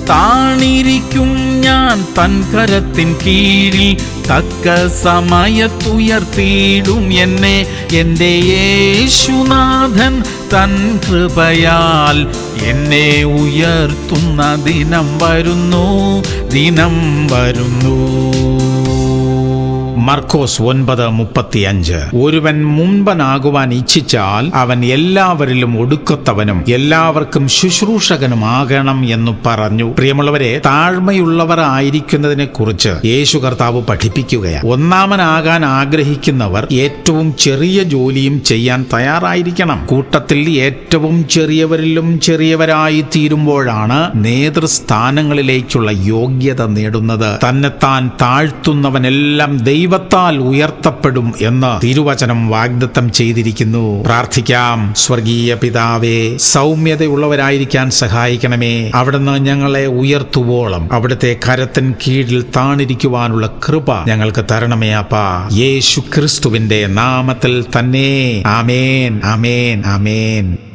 താണിരിക്കും ഞാൻ തൻ കരത്തിൻ കീഴിൽ, തക്ക സമയത്തുയർത്തിയിടും എന്നെ. എൻ്റെ യേശുനാഥൻ തൻ കൃപയാൽ എന്നെ ഉയർത്തുന്ന ദിനം വരുന്നു, ദിനം വരുന്നു. മർക്കോസ് 9:35. ഒരുവൻ മുൻപനാകുവാൻ ഇച്ഛിച്ചാൽ അവൻ എല്ലാവരിലും ഒടുക്കത്തവനും എല്ലാവർക്കും ശുശ്രൂഷകനും ആകണം എന്ന് പറഞ്ഞു. പ്രിയമുള്ളവരെ, താഴ്മയുള്ളവർ ആയിരിക്കുന്നതിനെ കുറിച്ച് യേശു കർത്താവ് പഠിപ്പിക്കുകയാണ്. ഒന്നാമനാകാൻ ആഗ്രഹിക്കുന്നവർ ഏറ്റവും ചെറിയ ജോലിയും ചെയ്യാൻ തയ്യാറായിരിക്കണം. കൂട്ടത്തിൽ ഏറ്റവും ചെറിയവരിലും ചെറിയവരായി തീരുമ്പോഴാണ് നേതൃസ്ഥാനങ്ങളിലേക്കുള്ള യോഗ്യത നേടുന്നത്. തന്നെത്താൻ താഴ്ത്തുന്നവനെല്ലാം ദൈവത്താൽ ഉയർത്തപ്പെടും എന്ന് തിരുവചനം വാഗ്ദത്തം ചെയ്തിരിക്കുന്നു. പ്രാർത്ഥിക്കാം. സ്വർഗീയ പിതാവേ, സൗമ്യതയുള്ളവരായിരിക്കാൻ സഹായിക്കണമേ. അവിടുന്ന് ഞങ്ങളെ ഉയർത്തുവോളം അവിടുത്തെ കരത്തിൻ കീഴിൽ താണിരിക്കുവാനുള്ള കൃപ ഞങ്ങൾക്ക് തരണമേ അപ്പാ. യേശു ക്രിസ്തുവിന്റെ നാമത്തിൽ തന്നെ. ആമേൻ, ആമേൻ, ആമേൻ.